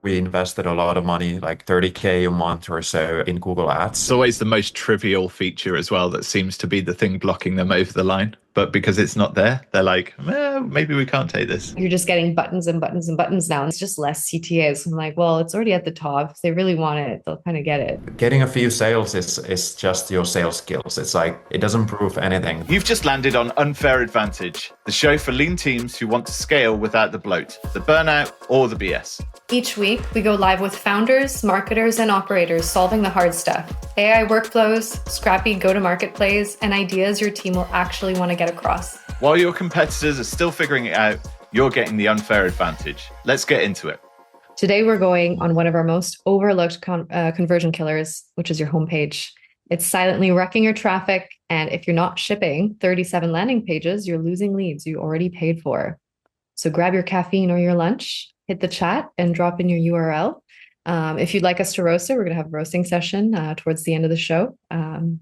we invested a lot of money, like 30K a month or so in Google It's Ads. always the most trivial feature as well that seems to be the thing blocking them over the line. But because it's not there, they're like, maybe we can't take this. You're just getting buttons and buttons and buttons now. It's just less CTAs. I'm like, well, it's already at the top. If they really want it, they'll kind of get it. Getting a few sales is just your sales skills. It's like it doesn't prove anything. You've just landed on Unfair Advantage, the show for lean teams who want to scale without the bloat, the burnout, or the BS. Each week, we go live with founders, marketers, and operators solving the hard stuff. AI workflows, scrappy go-to-market plays, and ideas your team will actually want to get across. While your competitors are still figuring it out, you're getting the unfair advantage. Let's get into it. Today, we're going on one of our most overlooked conversion killers, which is your homepage. It's silently wrecking your traffic. And if you're not shipping 37 landing pages, you're losing leads you already paid for. So grab your caffeine or your lunch, hit the chat and drop in your URL. If you'd like us to roast it, we're going to have a roasting session towards the end of the show.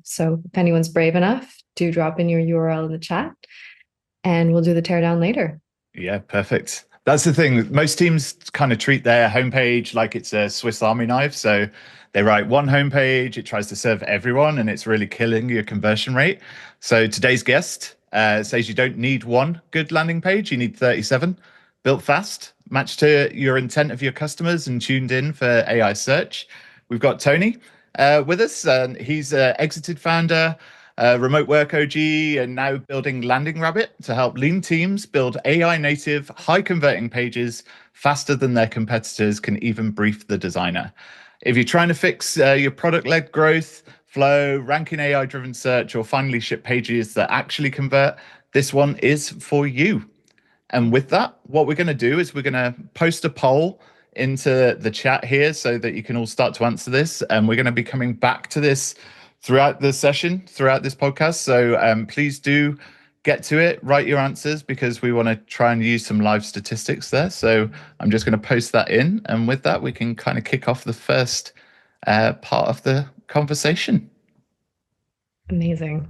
So if anyone's brave enough, do drop in your URL in the chat and we'll do the teardown later. Yeah, perfect. That's the thing. Most teams kind of treat their homepage like it's a Swiss Army knife. So they write one homepage, it tries to serve everyone, and it's really killing your conversion rate. So today's guest says you don't need one good landing page, you need 37, built fast, matched to your intent of your customers, and tuned in for AI search. We've got Toni with us. He's an exited founder, remote work OG, and now building LandingRabbit to help lean teams build AI native, high converting pages faster than their competitors can even brief the designer. If you're trying to fix your product led growth, flow, ranking AI driven search, or finally ship pages that actually convert, this one is for you. And with that, what we're going to do is we're going to post a poll into the chat here so that you can all start to answer this. And we're going to be coming back to this throughout the session, throughout this podcast. So please do get to it, write your answers, because we want to try and use some live statistics there. So I'm just going to post that in. And with that, we can kind of kick off the first part of the conversation. Amazing.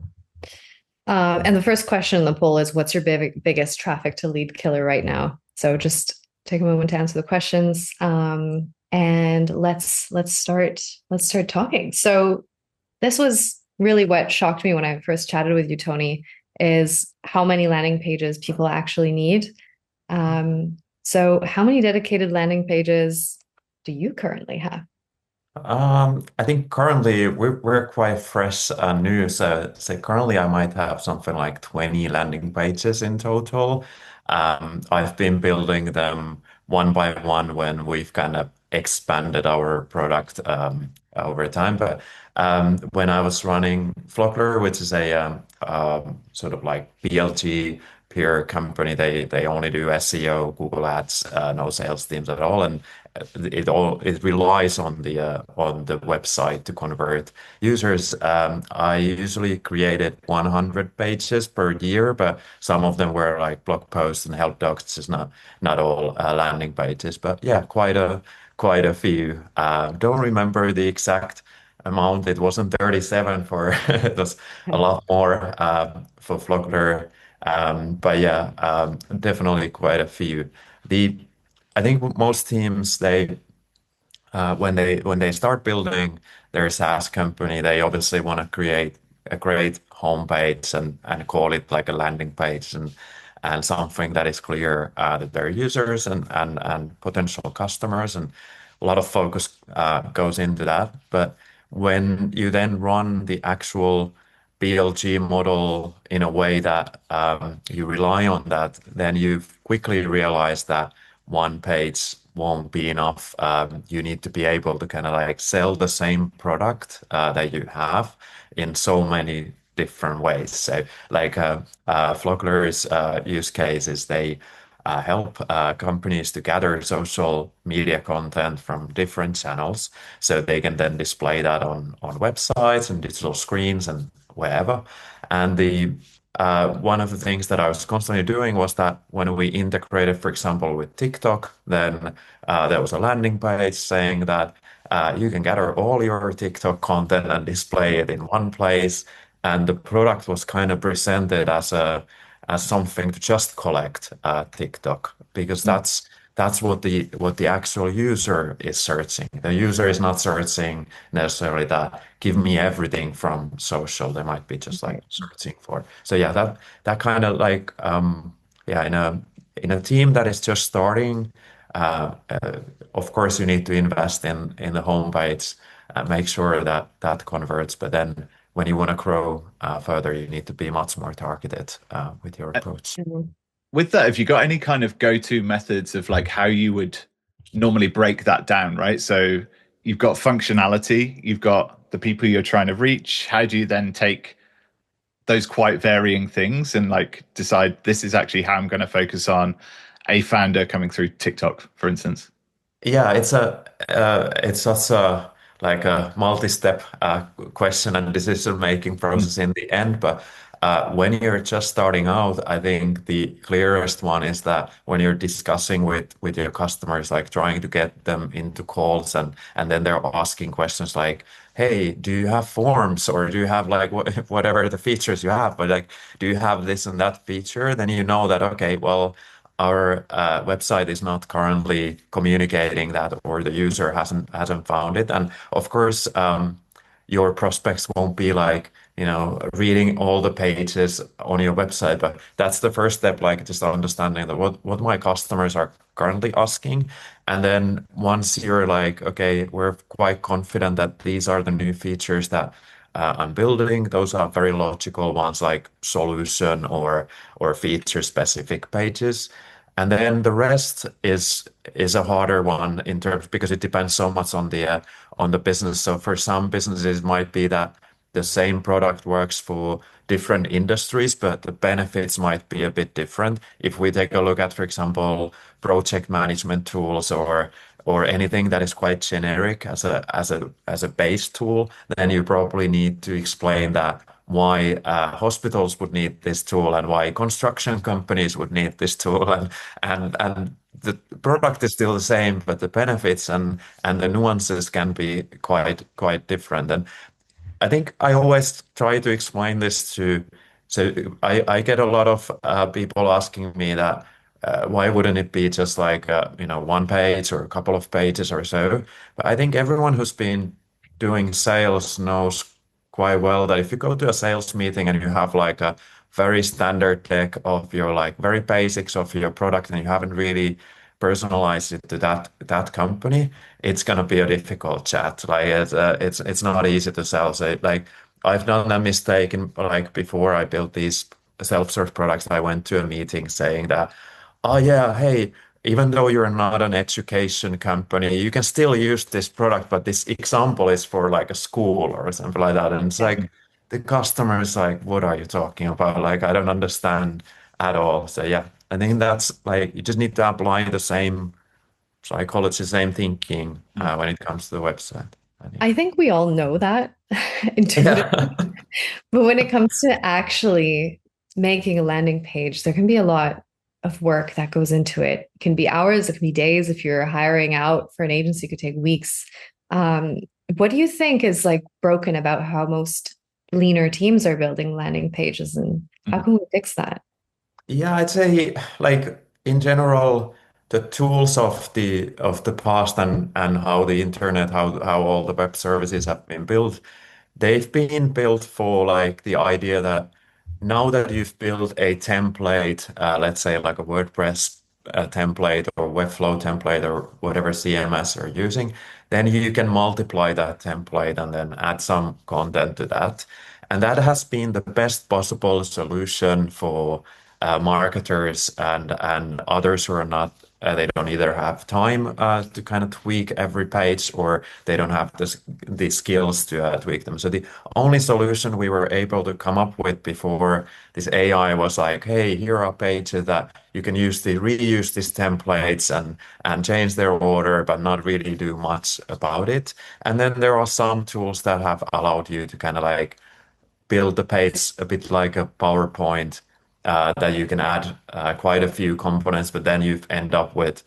And the first question in the poll is, what's your biggest traffic to lead killer right now? So just take a moment to answer the questions. And let's start talking. So this was really what shocked me when I first chatted with you, Toni, is how many landing pages people actually need. So how many dedicated landing pages do you currently have? I think currently we're quite fresh and new. So currently I might have something like 20 landing pages in total. I've been building them one by one when we've kind of expanded our product over time. But when I was running Flockler, which is a sort of like PLG peer company, they only do SEO, Google Ads, no sales teams at all, and it relies on the website to convert users. I usually created 100 pages per year, but some of them were like blog posts and help docs. It's not all landing pages, but yeah, quite a few. Don't remember the exact amount. It wasn't 37 for it was a lot more for Flockler. But yeah, definitely quite a few. The I think most teams when they start building their SaaS company, they obviously want to create a great homepage and call it like a landing page and something that is clear that their users and potential customers, and a lot of focus goes into that. But when you then run the actual BLG model in a way that you rely on that, then you quickly realize that one page won't be enough. You need to be able to kind of like sell the same product that you have in so many different ways. So like Flockler's use case is they help companies to gather social media content from different channels so they can then display that on websites and digital screens and wherever. And the one of the things that I was constantly doing was that when we integrated, for example, with TikTok, then there was a landing page saying that you can gather all your TikTok content and display it in one place. And the product was kind of presented as something to just collect TikTok, because that's what the actual user is searching. The user is not searching necessarily that give me everything from social. They might be just like Right. searching for. So yeah, that kind of like yeah, in a team that is just starting, of course you need to invest in the homepage, make sure that that converts. But then when you want to grow further, you need to be much more targeted with your Uh, approach. Mhm. With that, have you got any kind of go-to methods of like how you would normally break that down, right? So you've got functionality, you've got the people you're trying to reach. How do you then take those quite varying things and like decide this is actually how I'm going to focus on a founder coming through TikTok, for instance? Yeah, it's such a like a multi-step question and decision-making Mm. process in the end. But when you're just starting out, I think the clearest one is that when you're discussing with your customers, like trying to get them into calls, and then they're asking questions like, "Hey, do you have forms, or do you have like whatever the features you have? But like, do you have this and that feature?" Then you know that okay, well our website is not currently communicating that, or the user hasn't found it. And of course, your prospects won't be like, reading all the pages on your website, but that's the first step, like just understanding that what my customers are currently asking. And then once you're like, okay, we're quite confident that these are the new features that I'm building, those are very logical ones like solution or feature specific pages. And then the rest is a harder one in terms because it depends so much on the business. So for some businesses, it might be that the same product works for different industries, but the benefits might be a bit different. If we take a look at, for example, project management tools or anything that is quite generic as a base tool, then you probably need to explain that why hospitals would need this tool and why construction companies would need this tool and the product is still the same, but the benefits and the nuances can be quite different. And I think I always try to explain this to, so I get a lot of people asking me that why wouldn't it be just like one page or a couple of pages or so? But I think everyone who's been doing sales knows quite well that if you go to a sales meeting and you have like a very standard deck of your like very basics of your product and you haven't really personalized it to that company, it's gonna be a difficult chat. Like it's not easy to sell. So like I've done a mistake in like before I built these self-serve products, I went to a meeting saying that, oh yeah, hey, even though you're not an education company, you can still use this product, but this example is for like a school or something like that. And it's Yeah. like the customer is like, what are you talking about? Like I don't understand at all. So yeah, I think that's like you just need to apply the same psychology, same thinking Mm. when it comes to the website. I think. I think we all know that intuitively. Yeah. But when it comes to actually making a landing page, there can be a lot of work that goes into it. It can be hours, it can be days. If you're hiring out for an agency, it could take weeks. Um, what do you think is like broken about how most leaner teams are building landing pages, and how Mhm. can we fix that? Yeah, I'd say like in general, the tools of the past and how the internet, how all the web services have been built, they've been built for like the idea that now that you've built a template, let's say like a WordPress template or Webflow template or whatever CMS you're using, then you can multiply that template and then add some content to that. And that has been the best possible solution for marketers and others who are not they don't either have time to kind of tweak every page or they don't have the skills to tweak them. So the only solution we were able to come up with before this AI was like, hey, here are pages that you can reuse these templates and change their order, but not really do much about it. And then there are some tools that have allowed you to kind of like build the page a bit like a PowerPoint that you can add quite a few components, but then you end up with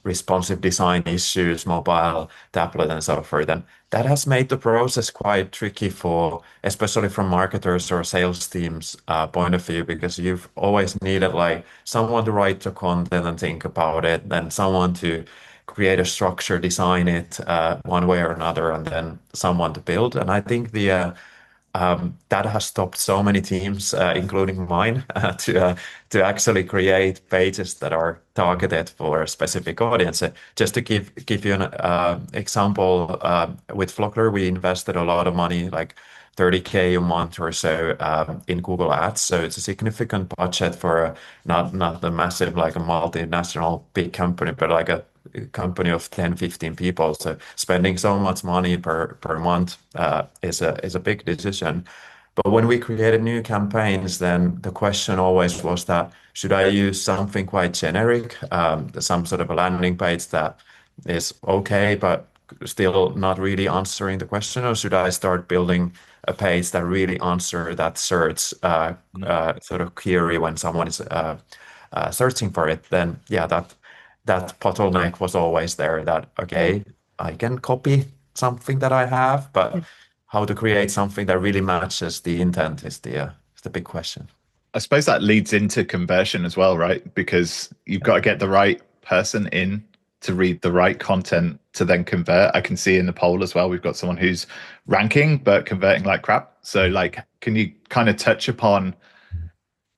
responsive design issues, mobile, tablet, and so forth. And that has made the process quite tricky for, especially from marketers or sales teams point of view, because you've always needed like someone to write the content and think about it, then someone to create a structure, design it one way or another, and then someone to build. And I think that has stopped so many teams, including mine, to actually create pages that are targeted for a specific audience. Just to give you an example, with Flockler, we invested a lot of money, like 30K a month or so, in Google Ads. So it's a significant budget for not a massive like a multinational big company, but like a company of 10, 15 people. So spending so much money per month is a big decision. But when we created new campaigns, then the question always was that should I use something quite generic, some sort of a landing page that is okay, but still not really answering the question, or should I start building a page that really answer that search sort of query when someone is searching for it? Then yeah, that bottleneck was always there. That okay, I can copy something that I have, but how to create something that really matches the intent is the big question. I suppose that leads into conversion as well, right? Because you've got to get the right person in to read the right content to then convert. I can see in the poll as well, we've got someone who's ranking but converting like crap. So, like, can you kind of touch upon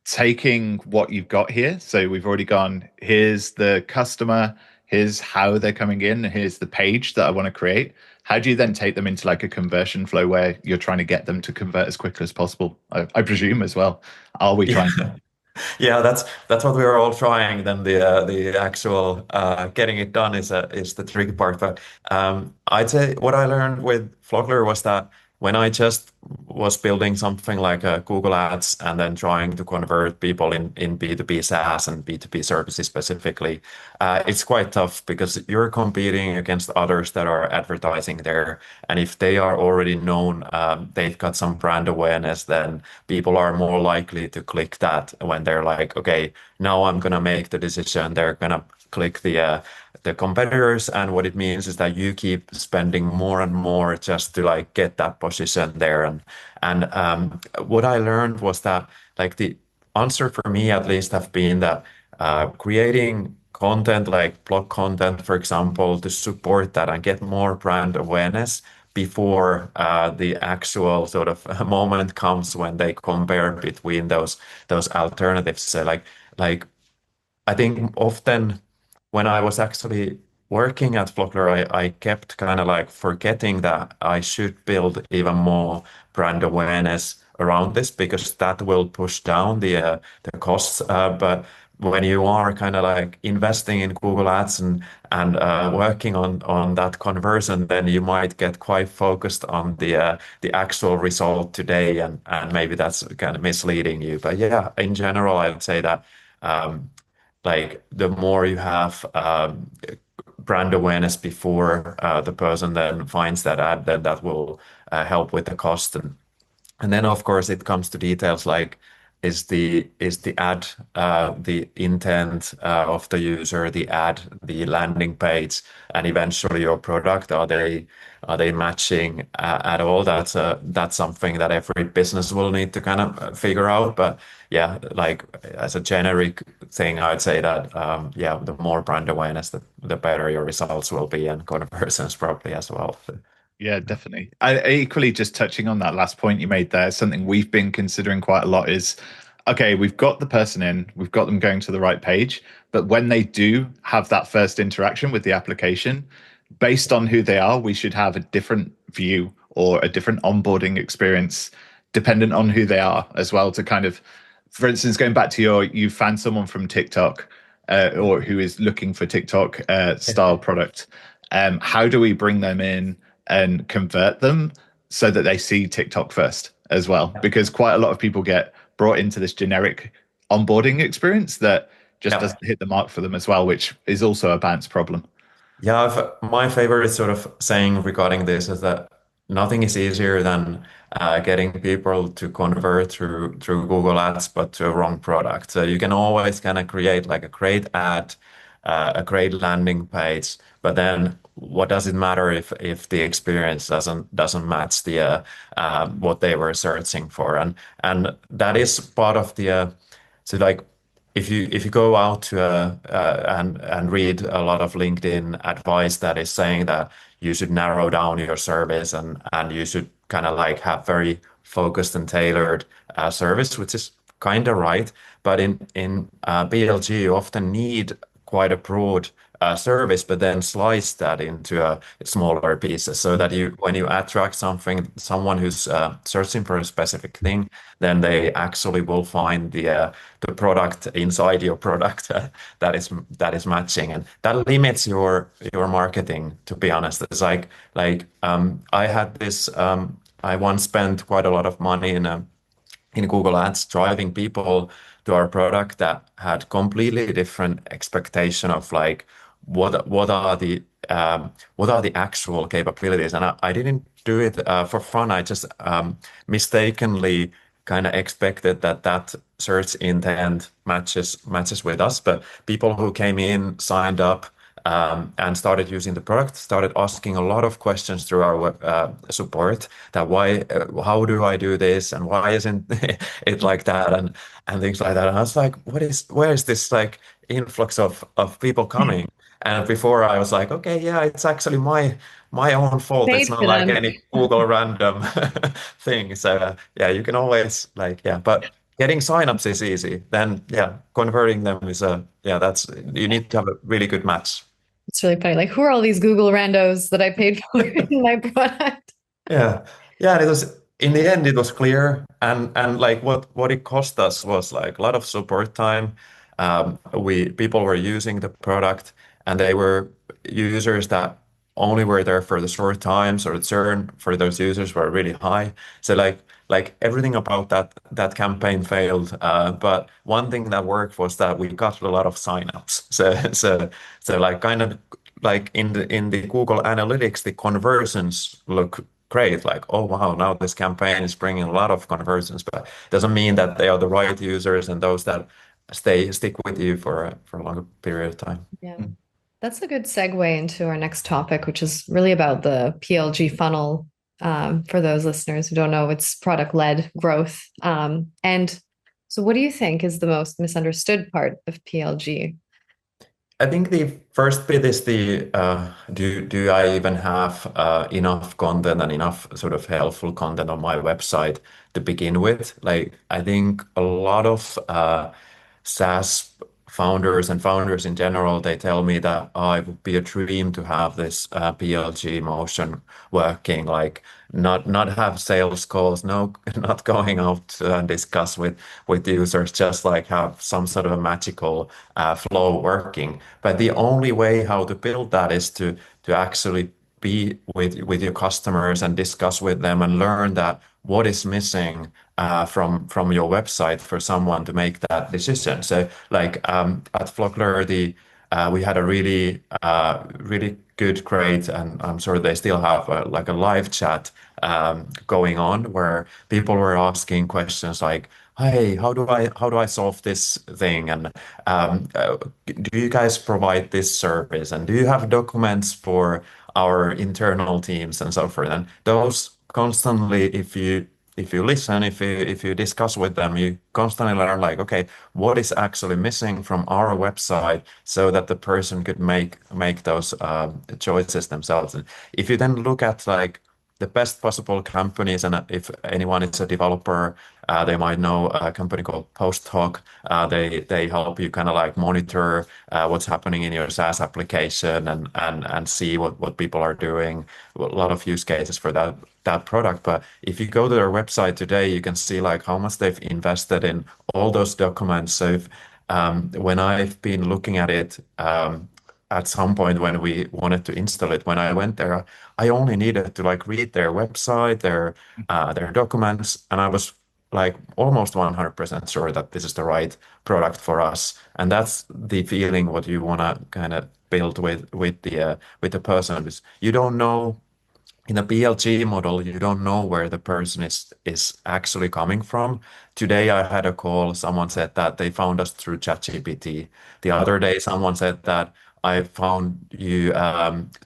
taking what you've got here? So we've already gone, here's the customer, here's how they're coming in, here's the page that I want to create. How do you then take them into like a conversion flow where you're trying to get them to convert as quickly as possible? I presume as well. Are we trying? Yeah. Yeah, that's what we are all trying. Then the actual getting it done is the tricky part. But I'd say what I learned with Flockler was that when I just was building something like Google Ads and then trying to convert people in B2B SaaS and B2B services specifically, it's quite tough because you're competing against others that are advertising there. And if they are already known, they've got some brand awareness, then people are more likely to click that when they're like, okay, now I'm gonna make the decision. They're gonna click the competitors, and what it means is that you keep spending more and more just to like get that position there. And what I learned was that like the answer for me at least have been that creating content like blog content, for example, to support that and get more brand awareness before the actual sort of moment comes when they compare between those alternatives. So like I think often when I was actually working at Flockler, I kept kind of like forgetting that I should build even more brand awareness around this because that will push down the costs. But when you are kind of like investing in Google Ads and working on that conversion, then you might get quite focused on the actual result today, and maybe that's kind of misleading you. But yeah, in general, I would say that. Like the more you have brand awareness before the person then finds that ad, then that will help with the cost. And then of course it comes to details like is the ad the intent of the user, the ad, the landing page, and eventually your product, are they matching at all? That's something that every business will need to kind of figure out. But yeah, like as a generic thing, I would say that yeah, the more brand awareness, the better your results will be and conversions probably as well. Yeah, definitely. Equally, just touching on that last point you made there, something we've been considering quite a lot is, okay, we've got the person in, we've got them going to the right page, but when they do have that first interaction with the application, based on who they are, we should have a different view or a different onboarding experience dependent on who they are as well to kind of, for instance, going back to you found someone from TikTok or who is looking for TikTok style product. How do we bring them in and convert them so that they see TikTok first as well? Because quite a lot of people get brought into this generic onboarding experience that just Yeah. doesn't hit the mark for them as well, which is also a bounce problem. Yeah, my favorite sort of saying regarding this is that nothing is easier than getting people to convert through Google Ads, but to a wrong product. So you can always kind of create like a great ad a great landing page, but then what does it matter if the experience doesn't match the what they were searching for? And that is part of the so like if you go out to and read a lot of LinkedIn advice that is saying that you should narrow down your service and you should kind of like have very focused and tailored service, which is kind of right. But in BLG, you often need quite a broad service, but then slice that into smaller pieces so that you, when you attract someone who's searching for a specific thing, then they actually will find the product inside your product that is matching, and that limits your marketing. To be honest, it's like I had this. I once spent quite a lot of money in Google Ads driving people to our product that had completely different expectation of like what are the actual capabilities, and I didn't do it for fun. I just mistakenly kind of expected that search intent matches with us, but people who came in signed up and started using the product, started asking a lot of questions through our support that how do I do this and why isn't it like that and things like that. And I was like, where is this like influx of people coming? And before I was like, okay, yeah, it's actually my own fault. It's Paid not for like them. any Google random thing. So yeah, you can always like yeah, but getting signups is easy. Then yeah, converting them is a yeah, that's you need to have a really good match. It's really funny. Like, who are all these Google randos that I paid for in my product? Yeah. Yeah, and it was in the end it was clear and like what it cost us was like a lot of support time. We people were using the product and they were users that only were there for the short time, so the churn for those users were really high. So like everything about that campaign failed. But one thing that worked was that we got a lot of signups. So like kind of like in the Google Analytics, the conversions look great. Like, oh wow, now this campaign is bringing a lot of conversions, but it doesn't mean that they are the right users and those that stick with you for a longer period of time. Yeah. That's a good segue into our next topic, which is really about the PLG funnel. For those listeners who don't know, it's product-led growth. And so what do you think is the most misunderstood part of PLG? I think the first bit is the do I even have enough content and enough sort of helpful content on my website to begin with? Like I think a lot of SaaS founders and founders in general, they tell me that oh, it would be a dream to have this PLG motion working, like not have sales calls, no, not going out to discuss with users, just like have some sort of a magical flow working. But the only way how to build that is to actually be with your customers and discuss with them and learn that what is missing from your website for someone to make that decision. So like at Flockler, we had a really good, great, and I'm sure they still have like a live chat going on where people were asking questions like, "Hey, how do I solve this thing?" And do you guys provide this service? And do you have documents for our internal teams and so forth? And those constantly, if you listen, if you discuss with them, you constantly learn like, okay, what is actually missing from our website so that the person could make those choices themselves. And if you then look at like the best possible companies, and if anyone is a developer, they might know a company called Posthoc. They help you kind of like monitor what's happening in your SaaS application and see what people are doing. A lot of use cases for that product. But if you go to their website today, you can see like how much they've invested in all those documents. So when I've been looking at it, at some point when we wanted to install it, when I went there, I only needed to like read their website, their documents, and I was like almost 100% sure that this is the right product for us. And that's the feeling what you want to kind of build with the person. Is you don't know in a PLG model, you don't know where the person is actually coming from. Today, I had a call. Someone said that they found us through ChatGPT. The other day, someone said that I found you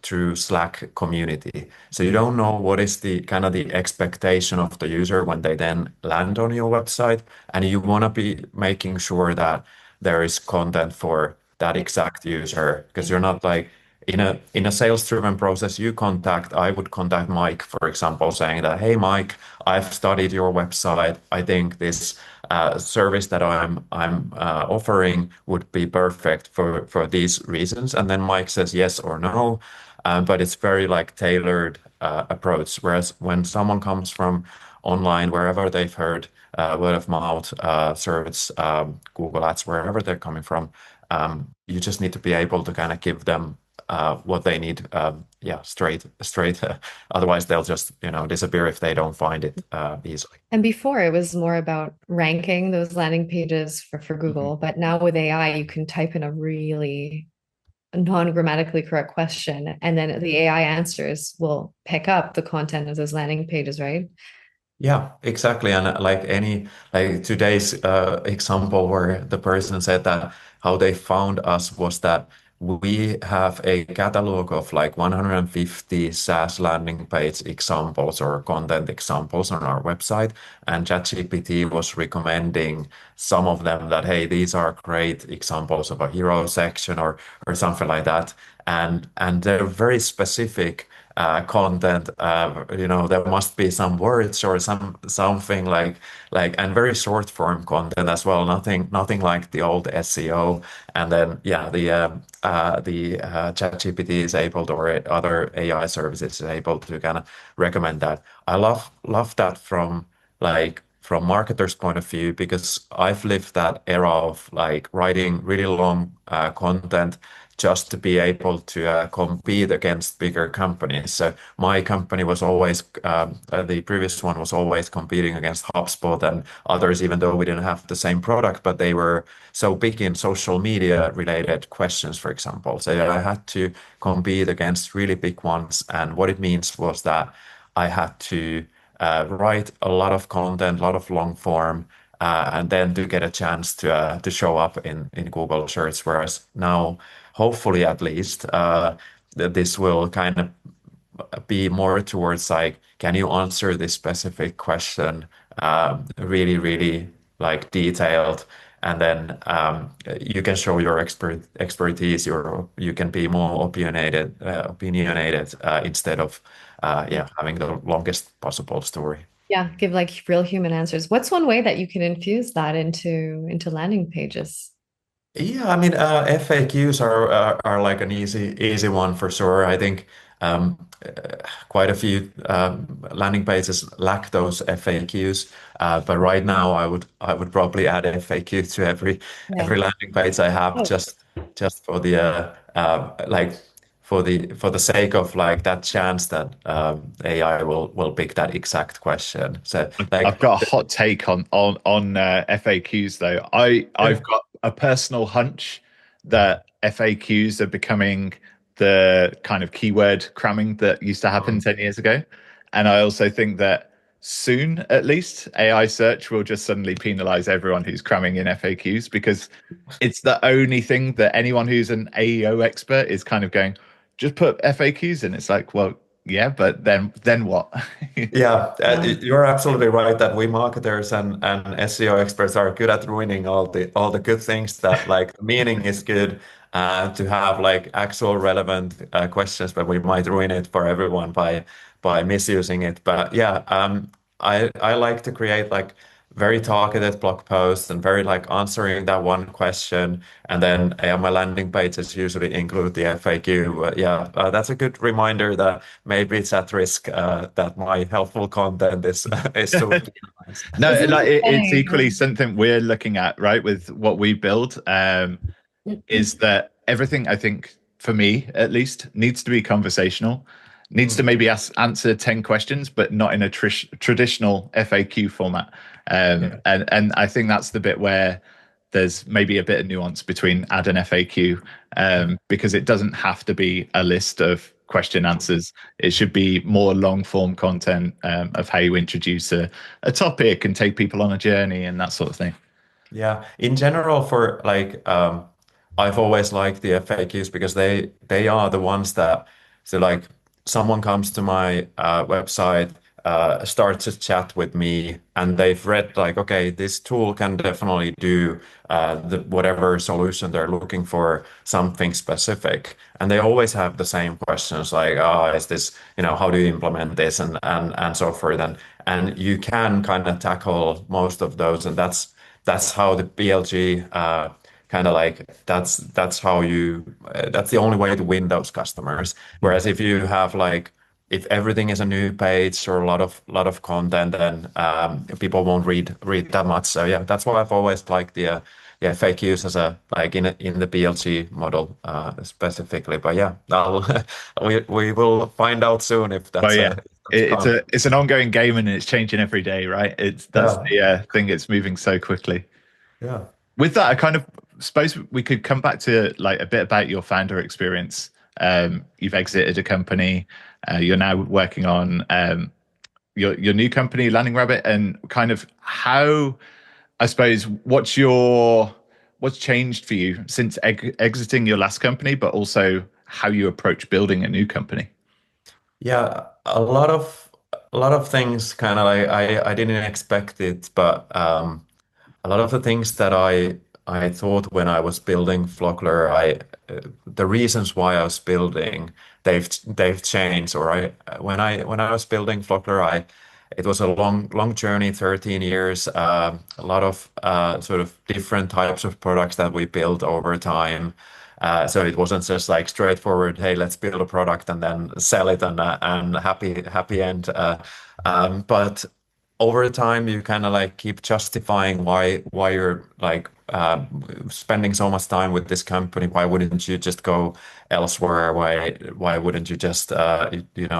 through Slack community. So you don't know what is the kind of the expectation of the user when they then land on your website, and you want to be making sure that there is content for that exact user because you're not like in a sales-driven process, I would contact Mike, for example, saying that, hey, Mike, I've studied your website. I think this service that I'm offering would be perfect for these reasons. And then Mike says yes or no. But it's very like tailored approach. Whereas when someone comes from online, wherever they've heard word of mouth, search, Google Ads, wherever they're coming from, you just need to be able to kind of give them what they need, yeah, straight. Otherwise, they'll just, disappear if they don't find it easily. And before it was more about ranking those landing pages for Mhm. Google, but now with AI, you can type in a really non-grammatically correct question, and then the AI answers will pick up the content of those landing pages, right? Yeah, exactly. And like today's example where the person said that how they found us was that we have a catalog of like 150 SaaS landing page examples or content examples on our website. And ChatGPT was recommending some of them that, hey, these are great examples of a hero section or something like that. And they're very specific content. There must be some words or something like and very short form content as well. Nothing like the old SEO. And then yeah, the ChatGPT is able to, or other AI services is able to kind of recommend that. I love that from marketers' point of view because I've lived that era of like writing really long content just to be able to compete against bigger companies. So my company was always, the previous one was always competing against HubSpot and others, even though we didn't have the same product, but they were so big in social media related questions, for example. So I had to compete against really big ones. And what it means was that I had to write a lot of content, a lot of long form, and then to get a chance to show up in Google search. Whereas now, hopefully at least, that this will kind of be more towards like, can you answer this specific question really, really like detailed? And then you can show your expertise, you can be more opinionated instead of yeah, having the longest possible story. Yeah, give like real human answers. What's one way that you can infuse that into landing pages? Yeah, I mean, FAQs are like an easy one for sure. I think quite a few landing pages lack those FAQs, but right now I would probably add FAQ to every Yeah. landing page I have Oh, just for the like for the sake of like that chance that AI will pick that exact question. So I've like, got a hot take on FAQs though. I've got a personal hunch that FAQs are becoming the kind of keyword cramming that used to happen 10 years ago. And I also think that soon, at least, AI search will just suddenly penalize everyone who's cramming in FAQs because it's the only thing that anyone who's an AEO expert is kind of going, just put FAQs in. It's like, well, yeah, but then what? yeah, yeah. you're absolutely right that we marketers and SEO experts are good at ruining all the good things that like meaning is good to have like actual relevant questions, but we might ruin it for everyone by misusing it. But yeah, I like to create like very targeted blog posts and very like answering that one question, and then my landing pages usually include the FAQ. But yeah, that's a good reminder that maybe it's at risk that my helpful content is soon penalized. No, Isn't like it it's funny? equally something we're looking at, right? With what we build, is that everything I think for me at least needs to be conversational, needs to Mm, maybe answer 10 questions, but not in a traditional FAQ format. yeah. And I think that's the bit where there's maybe a bit of nuance between add and FAQ, because it doesn't have to be a list of question answers. It should be more long form content of how you introduce a topic and take people on a journey and that sort of thing. Yeah, in general, for like, I've always liked the FAQs because they are the ones that, so like, someone comes to my website, starts a chat with me, and they've read like, okay, this tool can definitely do the whatever solution they're looking for, something specific, and they always have the same questions like, oh, is this, how do you implement this, and so forth, and you can kind of tackle most of those, and that's how the BLG kind of like that's how you that's the only way to win those customers. Whereas if you have like if everything is a new page or a lot of content, then people won't read that much. So yeah, that's why I've always liked the yeah FAQs as a like in the BLG model specifically. But yeah, I'll we will find out soon if But that's yeah, that's come. it's an ongoing game and it's changing every day, right? It's that's Yeah, the thing. It's moving so quickly. yeah. With that, I kind of suppose we could come back to like a bit about your founder experience. You've exited a company. You're now working on your new company, LandingRabbit, and kind of how I suppose what's changed for you since exiting your last company, but also how you approach building a new company. Yeah, a lot of things kind of like I didn't expect it, but a lot of the things that I thought when I was building Flockler, the reasons why I was building, they've changed. Or when I was building Flockler, it was a long journey, 13 years, a lot of sort of different types of products that we built over time. So it wasn't just like straightforward, hey, let's build a product and then sell it and happy end. But over time, you kind of like keep justifying why you're like spending so much time with this company. Why wouldn't you just go elsewhere? Why wouldn't you just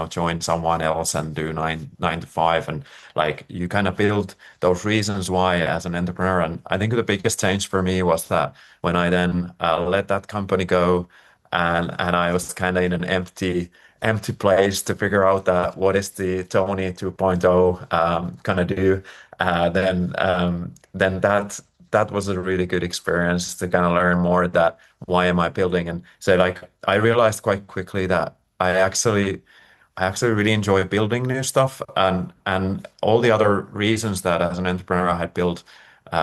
join someone else and do nine to five? And like you kind of build those reasons why as an entrepreneur. And I think the biggest change for me was that when I then let that company go, and I was kind of in an empty place to figure out that what is the Tony 2.0 gonna do, then that was a really good experience to kind of learn more that why am I building. And so like I realized quite quickly that I actually really enjoy building new stuff, and all the other reasons that as an entrepreneur I had built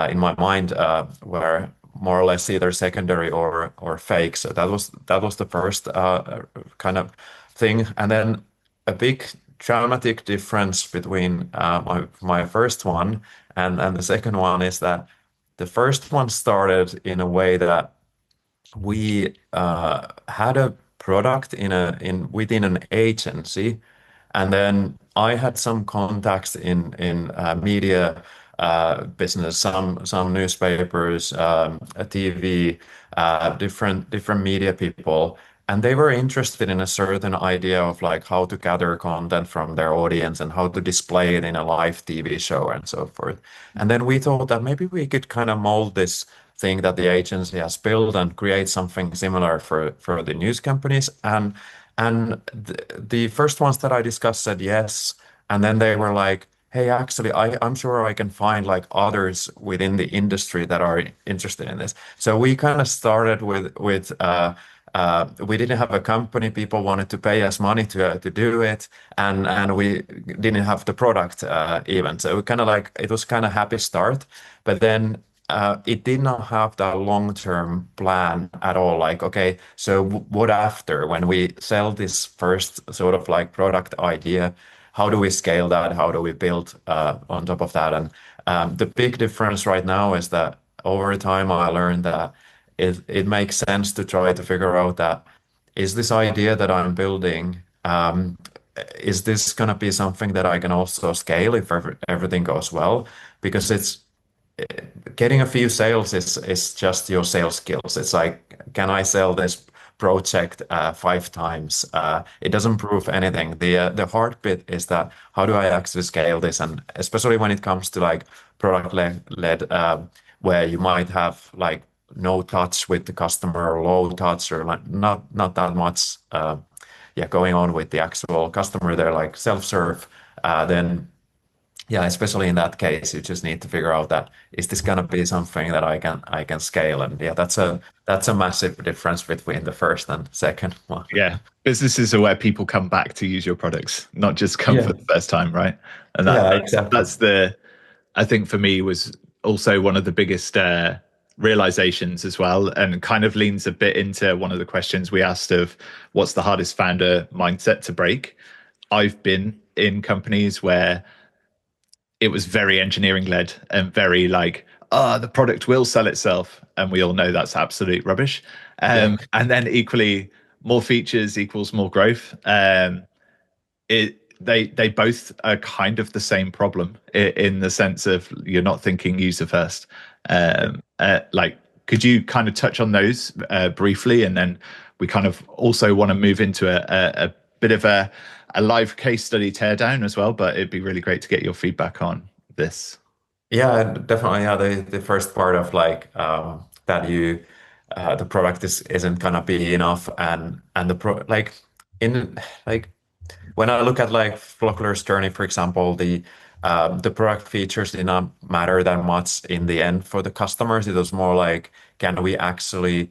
in my mind were more or less either secondary or fake. So that was the first kind of thing, and then a big dramatic difference between my first one and the second one is that the first one started in a way that we had a product within an agency, and then I had some contacts in media business, some newspapers, TV, different media people, and they were interested in a certain idea of like how to gather content from their audience and how to display it in a live TV show and so forth. And then we thought that maybe we could kind of mold this thing that the agency has built and create something similar for the news companies. And the first ones that I discussed said yes. And then they were like, hey, actually, I'm sure I can find like others within the industry that are interested in this. So we kind of started with we didn't have a company. People wanted to pay us money to do it, and we didn't have the product even. So we kind of like it was kind of happy start, but then it did not have that long-term plan at all. Like, okay, so what after when we sell this first sort of like product idea? How do we scale that? How do we build on top of that? And the big difference right now is that over time I learned that it makes sense to try to figure out that is this idea that I'm building, is this going to be something that I can also scale if everything goes well? Because it's getting a few sales is just your sales skills. It's like, can I sell this project 5 times? It doesn't prove anything. The hard bit is that how do I actually scale this? And especially when it comes to like product led where you might have like no touch with the customer or low touch or like not that much. going on with the actual customer, they're like self-serve, then yeah, especially in that case, you just need to figure out that is this gonna be something that I can scale, and yeah, that's a massive difference between the first and second one. Yeah. Businesses are where people come back to use your products, not just come Yeah, for the first time, right? And yeah, exactly. that's I think for me was also one of the biggest realizations as well, and kind of leans a bit into one of the questions we asked of what's the hardest founder mindset to break. I've been in companies where it was very engineering led and very like, the product will sell itself. And we all know that's absolute rubbish. Yeah, And then equally, more features equals more growth. They both are kind of the same problem in the sense of you're not thinking user first. Like, could you kind of touch on those briefly, and then we kind of also want to move into a bit of a live case study teardown as well. But it'd be really great to get your feedback on this. yeah, definitely. Yeah, the first part of like that you the product isn't gonna be enough, and the pro like in like when I look at like Flockler's journey, for example, the product features did not matter that much in the end for the customers. It was more like, can we actually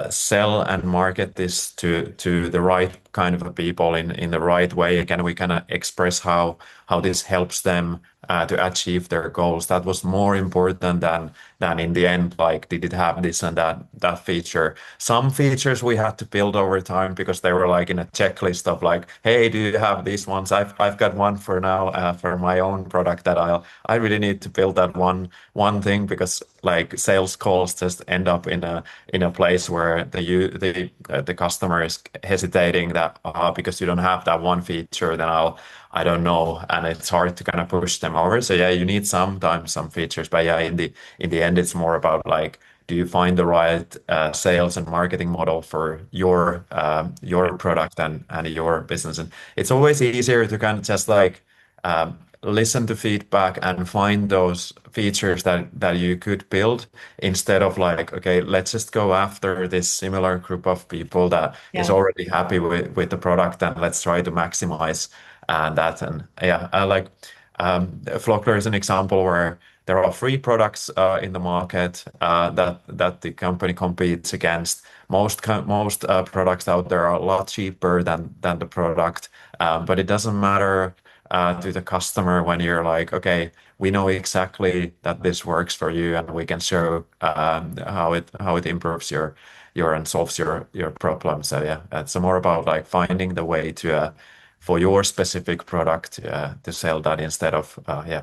sell and market this to the right kind of people in the right way? Can we kind of express how this helps them to achieve their goals? That was more important than in the end, like did it have this and that feature? Some features we had to build over time because they were like in a checklist of like, hey, do you have these ones? I've got one for now for my own product that I really need to build that one thing, because like sales calls just end up in a place where the customer is hesitating that because you don't have that one feature, then I don't know, and it's hard to kind of push them over. So yeah, you need sometimes some features, but yeah, in the end, it's more about like, do you find the right sales and marketing model for your product and your business? And it's always easier to kind of just like listen to feedback and find those features that you could build, instead of like, okay, let's just go after this similar group of people that is Yeah. already happy with the product, and let's try to maximize that. And yeah, I like Flockler is an example where there are free products in the market that the company competes against. Most products out there are a lot cheaper than the product, but it doesn't matter to the customer when you're like, okay, we know exactly that this works for you, and we can show how it improves your and solves your problem. So yeah, it's more about like finding the way to for your specific product to sell that, instead of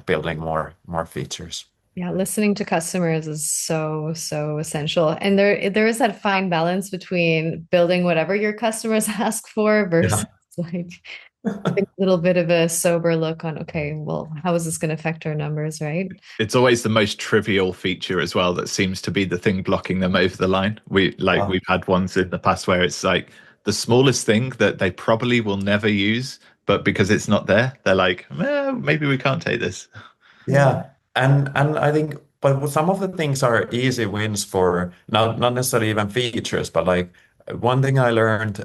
building more features. Yeah, listening to customers is so, so essential. And there is that fine balance between building whatever your customers ask for versus Yeah. like a little bit of a sober look on, okay, well, how is this going to affect our numbers, right? It's always the most trivial feature as well that seems to be the thing blocking them over the line. We've had ones in the past where it's like the smallest thing that they probably will never use, but because it's not there, they're like, maybe we can't take this. Yeah. Yeah, and I think, but some of the things are easy wins for not necessarily even features, but like one thing I learned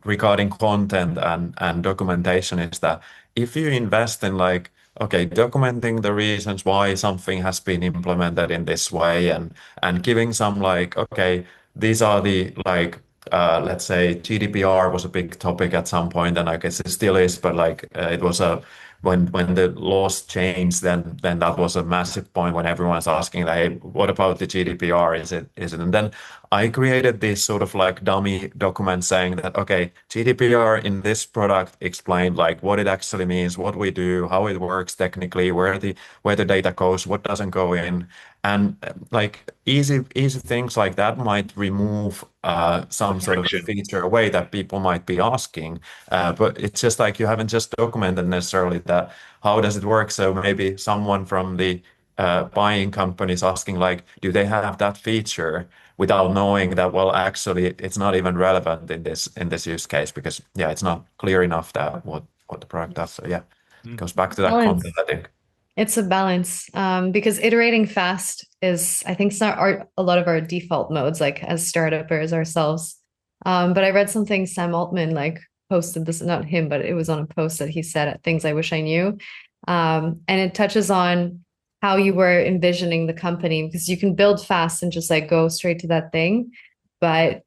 regarding content and documentation is that if you invest in like, okay, documenting the reasons why something has been implemented in this way, and giving some like, okay, these are the like let's say GDPR was a big topic at some point, and I guess it still is, but like it was a when the laws changed, then that was a massive point when everyone's asking, like, hey, what about the GDPR? Is it? And then I created this sort of like dummy document saying that, okay, GDPR in this product explained like what it actually means, what we do, how it works technically, where the data goes, what doesn't go in. And like easy things like that might remove The some sort of friction. feature away that people might be asking. But it's just like you haven't just documented necessarily that how does it work. So maybe someone from the buying company is asking like, do they have that feature, without knowing that, well, actually it's not even relevant in this use case, because yeah, it's not clear enough that what the product does. So yeah, it goes back to that Balance. content, I think. It's a balance, because iterating fast is, I think, it's not a lot of our default modes, like as startuppers ourselves. But I read something Sam Altman, like posted this, not him, but it was on a post that he said things I wish I knew. And it touches on how you were envisioning the company because you can build fast and just like go straight to that thing. But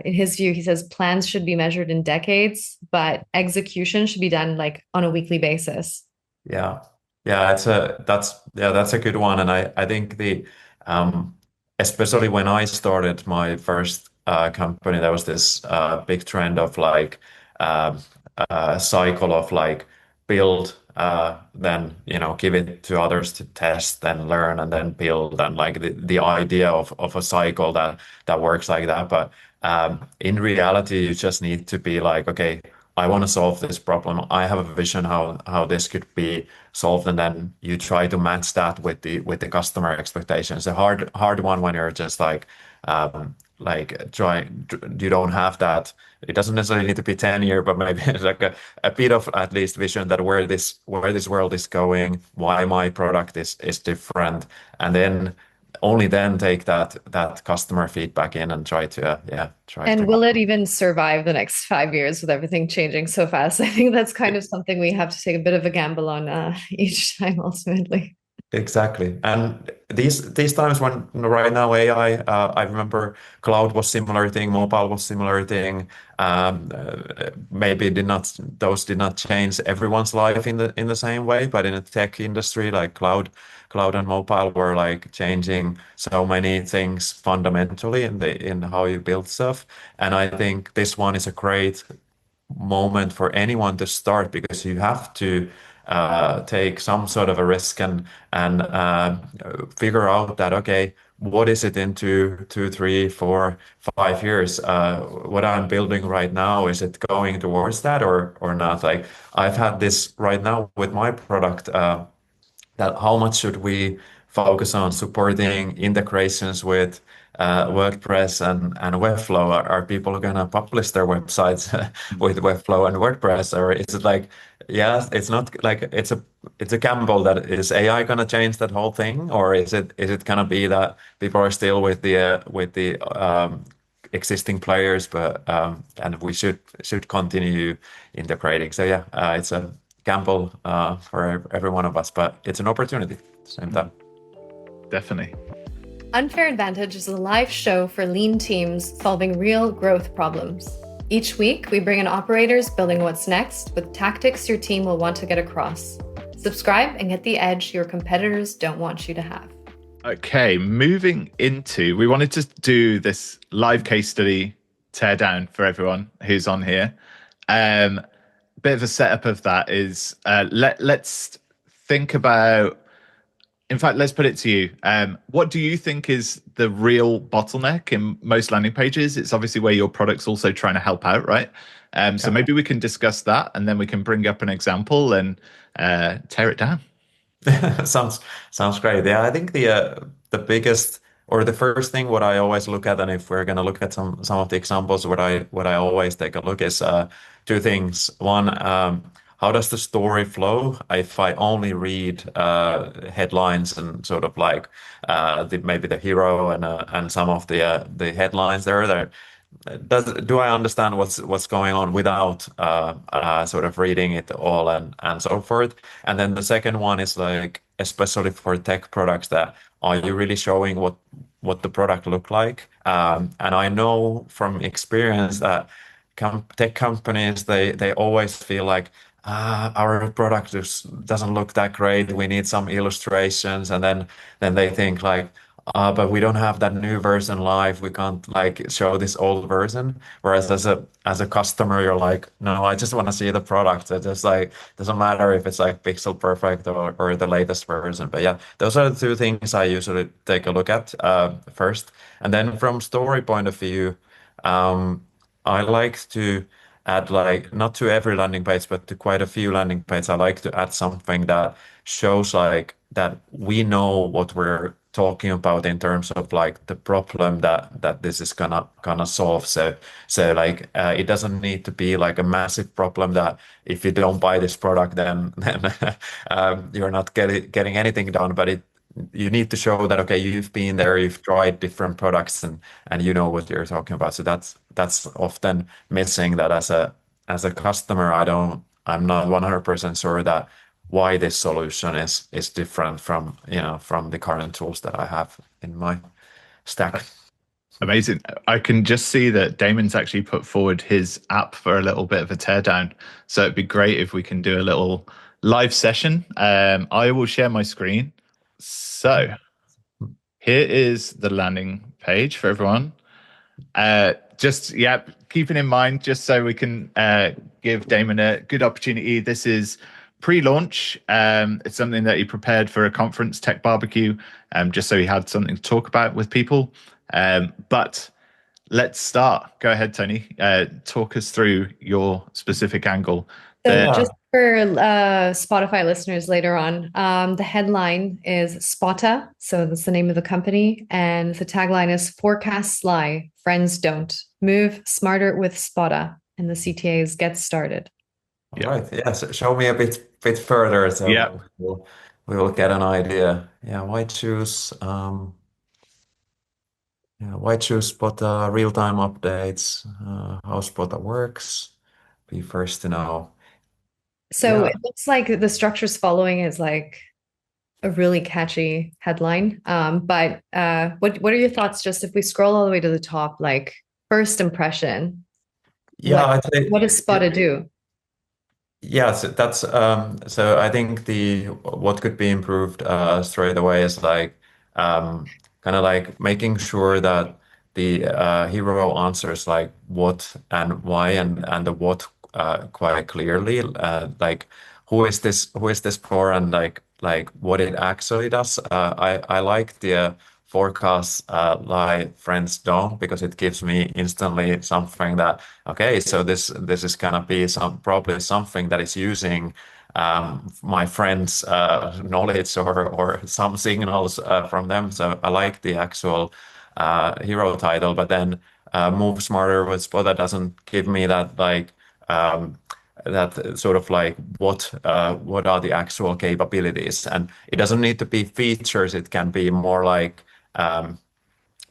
in his view, he says plans should be measured in decades, but execution should be done like on a weekly basis. Yeah. Yeah, that's a good one. And I think the especially when I started my first company, there was this big trend of like uh, cycle of like build, then give it to others to test, then learn, and then build, and like the idea of a cycle that works like that. But in reality, you just need to be like, okay, I want to solve this problem. I have a vision how this could be solved, and then you try to match that with the customer expectations. A hard one when you're just like trying, you don't have that. It doesn't necessarily need to be 10 year, but maybe it's like a bit of at least vision that where this world is going, why my product is different, and then only then take that customer feedback in and try to try And to. will it even survive the next 5 years with everything changing so fast? I think that's kind of something we have to take a bit of a gamble on each time, ultimately. Exactly. And these times when right now AI, I remember cloud was similar thing, mobile was similar thing. Maybe those did not change everyone's life in the same way, but in the tech industry, like cloud and mobile were like changing so many things fundamentally in how you build stuff. And I think this one is a great moment for anyone to start because you have to take some sort of a risk and figure out that okay, what is it in 2, 3, 4, 5 years? What I'm building right now, is it going towards that or not? Like I've had this right now with my product. That how much should we focus on supporting integrations with WordPress and Webflow? Are people going to publish their websites with Webflow and WordPress, or is it like, yeah, it's not like it's a gamble that is AI going to change that whole thing, or is it going to be that people are still with the existing players, but and we should continue integrating. So yeah, it's a gamble for every one of us, but it's an opportunity at the same time. Definitely. Unfair Advantage is a live show for lean teams solving real growth problems. Each week, we bring in operators building what's next with tactics your team will want to get across. Subscribe and get the edge your competitors don't want you to have. Okay, moving into, we wanted to do this live case study teardown for everyone who's on here. Bit of a setup of that is let's think about. In fact, let's put it to you. What do you think is the real bottleneck in most landing pages? It's obviously where your product's also trying to help out, right? So maybe we can discuss that, and then we can bring up an example and tear it down. Sounds great. Yeah, I think the biggest or the first thing what I always look at, and if we're gonna look at some of the examples, what I always take a look is two things. One, how does the story flow? If I only read headlines and sort of like maybe the hero and some of the headlines there, do I understand what's going on without sort of reading it all and so forth? And then the second one is like, especially for tech products, that are you really showing what the product look like? And I know from experience that tech companies they always feel like our product just doesn't look that great. We need some illustrations, and then they think like, but we don't have that new version live. We can't like show this old version. Whereas as a customer, you're like, no, I just want to see the product. It just like doesn't matter if it's like pixel perfect or the latest version. But yeah, those are the two things I usually take a look at first. And then from story point of view, I like to add like not to every landing page, but to quite a few landing pages. I like to add something that shows like that we know what we're talking about in terms of like the problem that this is gonna solve. So like it doesn't need to be like a massive problem that if you don't buy this product, then you're not getting anything done. But you need to show that okay, you've been there, you've tried different products, and you know what you're talking about. So that's often missing that as a customer, I'm not 100% sure that why this solution is different from, from the current tools that I have in my stack. Amazing. I can just see that Damon's actually put forward his app for a little bit of a teardown. So it'd be great if we can do a little live session. I will share my screen. So here is the landing page for everyone. Just, yeah, keeping in mind, just so we can give Damon a good opportunity. This is pre-launch. It's something that he prepared for a conference, Tech Barbecue, just so he had something to talk about with people. But let's start. Go ahead, Tony. Talk us through your specific angle. So just for Spotify listeners later on, the headline is Spotta. So that's the name of the company. And the tagline is Forecasts Lie, Friends Don't. Move smarter with Spotta. And the CTA is Get Started. All right. Yeah. So show me a bit further, so Yeah. we will get an idea. Yeah. Why choose Spotta real-time updates? How Spotta works? Be first to know. So Yeah. it looks like the structure's following is like a really catchy headline. But what are your thoughts just if we scroll all the way to the top, like first impression, Yeah. I'd what say. does Spotta do? Yes, that's so I think the what could be improved straight away is like kind of like making sure that the hero answers like what and why and the what quite clearly, like who is this for, and like what it actually does. I like the forecast lie friends don't, because it gives me instantly something that, okay, so this is gonna be probably something that is using my friend's knowledge or some signals from them. So I like the actual hero title, but then move smarter with spot that doesn't give me that like that sort of like what are the actual capabilities, and it doesn't need to be features. It can be more like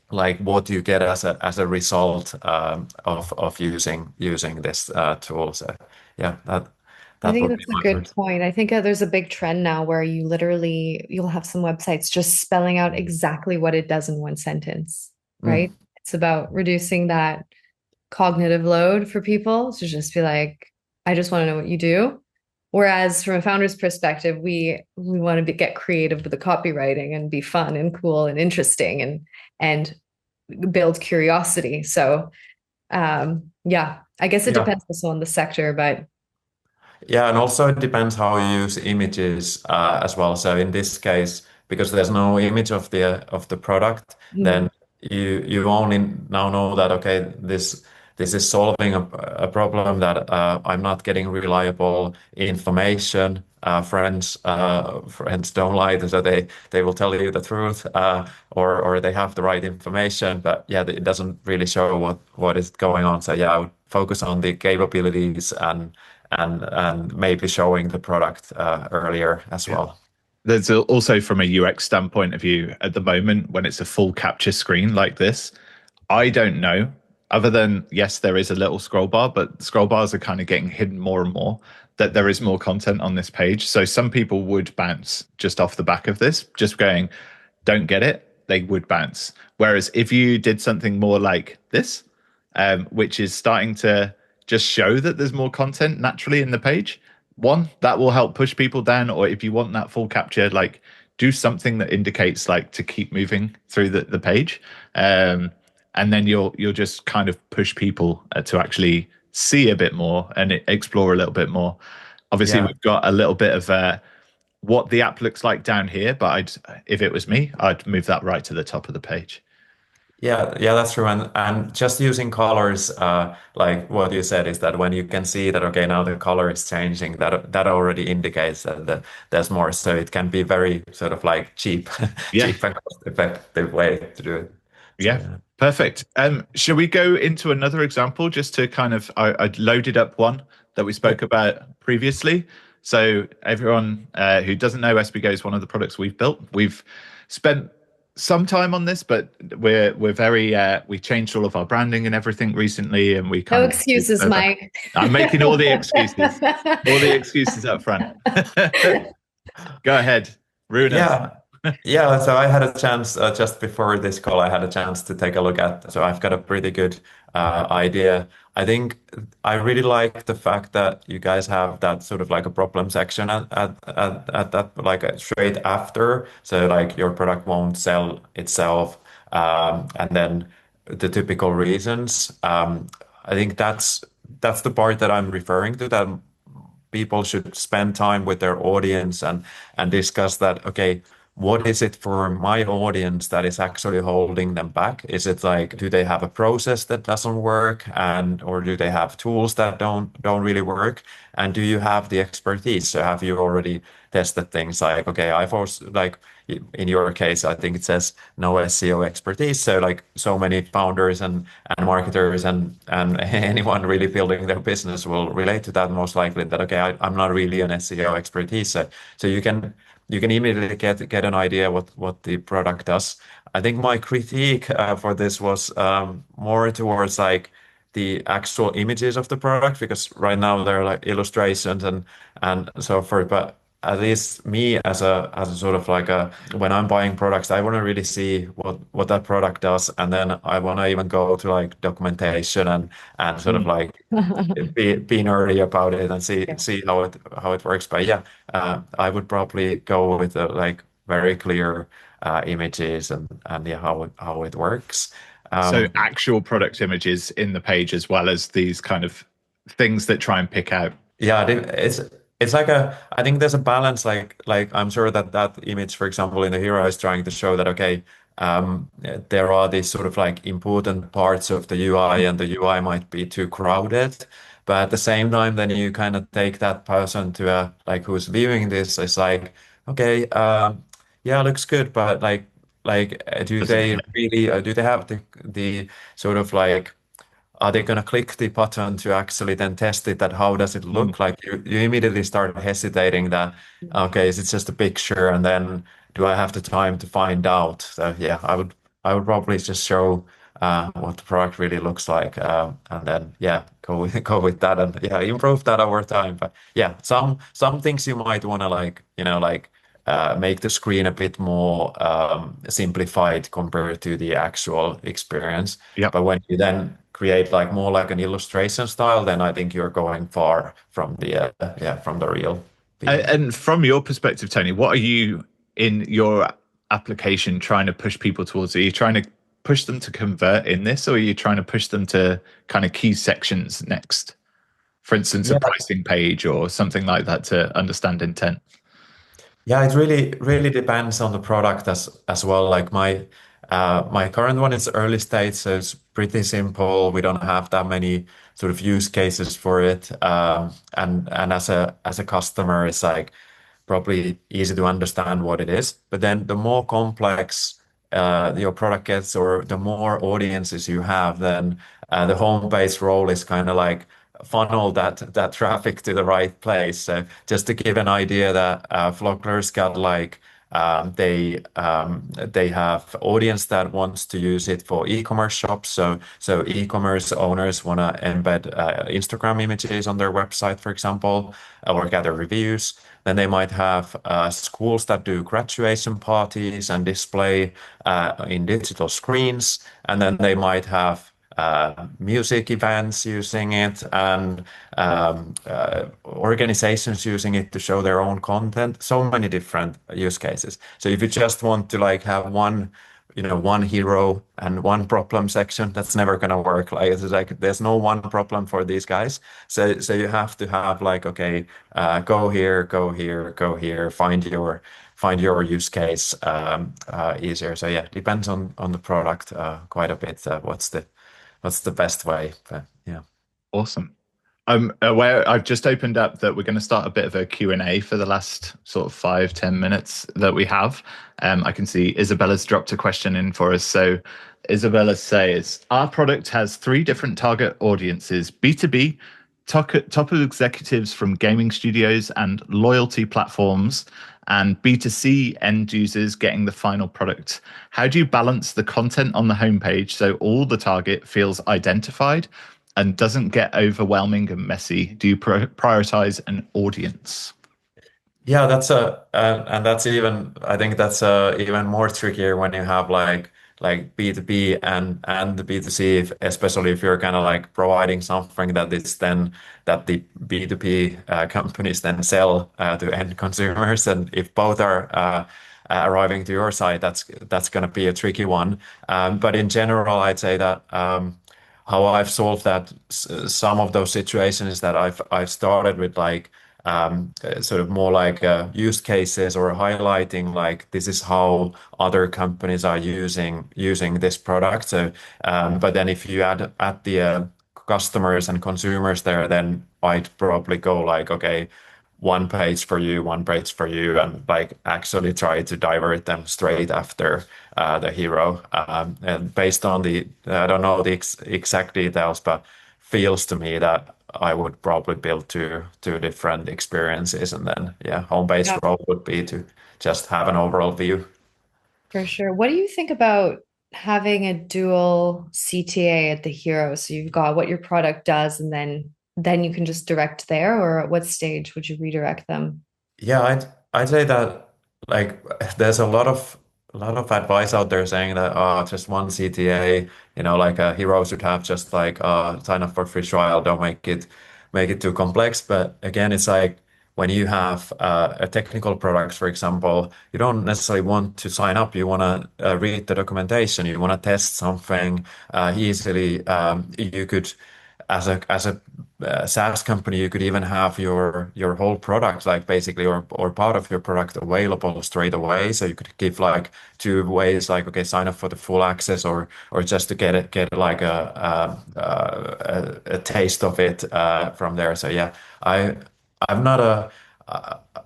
what you get as a result of using this tool. So yeah, that I that think would be that's a my good first. point. I think there's a big trend now where you'll have some websites just spelling out exactly what it does in one sentence, Mm, right? It's about reducing that cognitive load for people to just be like, I just want to know what you do. Whereas from a founder's perspective, we want to get creative with the copywriting and be fun and cool and interesting and build curiosity. So yeah, I guess it yeah. depends also on the sector, but Yeah, and also it depends how you use images as well. So in this case, because there's no image of the product, hmm. then you only now know that, okay, this is solving a problem that I'm not getting reliable information. Friends don't lie, so they will tell you the truth, or they have the right information. But yeah, it doesn't really show what is going on. So yeah, I would focus on the capabilities and maybe showing the product earlier as Yeah. well. There's also from a UX standpoint of view at the moment when it's a full capture screen like this, I don't know. Other than yes, there is a little scroll bar, but scroll bars are kind of getting hidden more and more. That there is more content on this page, so some people would bounce just off the back of this, just going, "Don't get it." They would bounce. Whereas if you did something more like this, which is starting to just show that there's more content naturally in the page, one that will help push people down. Or if you want that full capture, like do something that indicates like to keep moving through the page. And then you'll just kind of push people to actually see a bit more and explore a little bit more. Obviously, Yeah, we've got a little bit of what the app looks like down here, but if it was me, I'd move that right to the top of the page. yeah, that's true. And just using colors, like what you said, is that when you can see that, okay, now the color is changing, that already indicates there's more. So it can be very sort of like cheap, Yeah, cheap and cost-effective way to do it. So yeah, yeah. perfect. Shall we go into another example just to kind of, I loaded up one that we Yeah. spoke about previously. So everyone who doesn't know, SBGO is one of the products we've built. We've spent some time on this, but we're very we changed all of our branding and everything recently, and we kind No of excuses, Mike. I'm making all the excuses up front. Go ahead, ruin us. Yeah. Yeah, so I had a chance just before this call, I had a chance to take a look at, so I've got a pretty good idea. I think I really like the fact that you guys have that sort of like a problem section at that like straight after. So like your product won't sell itself. And then the typical reasons. I think that's the part that I'm referring to, that people should spend time with their audience and discuss that, okay, what is it for my audience that is actually holding them back? Is it like, do they have a process that doesn't work, and or do they have tools that don't really work? And do you have the expertise? So have you already tested things like, okay, I've also like in your case, I think it says no SEO expertise. So like so many founders and marketers and anyone really building their business will relate to that most likely, that okay, I'm not really an SEO expertise. So you can immediately get an idea what the product does. I think my critique for this was more towards like the actual images of the product, because right now they're like illustrations and so forth. But at least me as a sort of like a, when I'm buying products, I want to really see what that product does, and then I want to even go to like documentation and sort of like be nerdy about it and Yeah. see how it works. But yeah, I would probably go with the like very clear images and yeah, how it works. So Um, actual product images in the page, as well as these kind of things that try and pick out. Yeah, it's like a, I think there's a balance, like I'm sure that that image, for example, in the hero is trying to show that okay, there are these sort of like important parts of the UI, and the UI might be too crowded. But at the same time, then you kind of take that person to a like who's viewing this, it's like, okay, yeah, looks good, but do Doesn't they fit. really do they have the sort of like, are they going to click the button to actually then test it, that how does it Mm. look like? You immediately start hesitating that, okay, is it just a picture? And then do I have the time to find out? So yeah, I would probably just show what the product really looks like. And then yeah, go with that, and yeah, improve that over time. But yeah, some things you might want to like, you know, like make the screen a bit more simplified compared to the actual experience. Yep. But when you then create like more like an illustration style, then I think you're going far from the yeah, from the real people. And from your perspective, Tony, what are you in your application trying to push people towards? Are you trying to push them to convert in this, or are you trying to push them to kind of key sections next? For instance, a Yeah, pricing page or something like that to understand intent. yeah, it really depends on the product as well. Like my current one is early stage, so it's pretty simple. We don't have that many sort of use cases for it. And as a customer, it's like probably easy to understand what it is. But then the more complex your product gets, or the more audiences you have, then the home-based role is kind of like funnel that traffic to the right place. So just to give an idea, that Vloggers got like they have audience that wants to use it for e-commerce shops. So e-commerce owners want to embed Instagram images on their website, for example, or gather reviews. Then they might have schools that do graduation parties and display in digital screens. And then they might have music events using it, and organizations using it to show their own content. So many different use cases. So if you just want to like have one, you know, one hero and one problem section, that's never going to work. Like it's like there's no one problem for these guys. So you have to have like, okay, go here, go here, go here, find your use case easier. So yeah, depends on the product quite a bit. What's the best way? But yeah. Awesome. I'm aware I've just opened up that we're going to start a bit of a Q&A for the last sort of 5-10 minutes that we have. I can see Isabella's dropped a question in for us. So Isabella says, our product has 3 different target audiences: B2B, top executives from gaming studios and loyalty platforms and B2C end users getting the final product. How do you balance the content on the homepage so all the target feels identified and doesn't get overwhelming and messy? Do you prioritize an audience? Yeah, and that's even I think that's even more trickier when you have like B2B and the B2C, especially if you're kind of like providing something that is then that the B2B companies then sell to end consumers, and if both are arriving to your side, that's going to be a tricky one. But in general, I'd say that how I've solved that some of those situations is that I've started with like sort of more like use cases or highlighting like this is how other companies are using this product. So, but then if you add the customers and consumers there, then I'd probably go like, okay, one page for you, and like actually try to divert them straight after the hero. And based on the, I don't know the exact details, but feels to me that I would probably build two different experiences, and then yeah, home-based Yeah, role would be to just have an overall view. for sure. What do you think about having a dual CTA at the hero? So you've got what your product does, and then you can just direct there, or at what stage would you redirect them? Yeah, I'd say that like there's a lot of advice out there saying that just one CTA, like a hero should have just like sign up for free trial, don't make it too complex. But again, it's like when you have a technical product, for example, you don't necessarily want to sign up. You want to read the documentation. You want to test something easily. You could as a SaaS company, you could even have your whole product, like basically, or part of your product available straight away. So you could give like two ways, like okay, sign up for the full access, or just to get like a taste of it from there. So yeah, I'm not a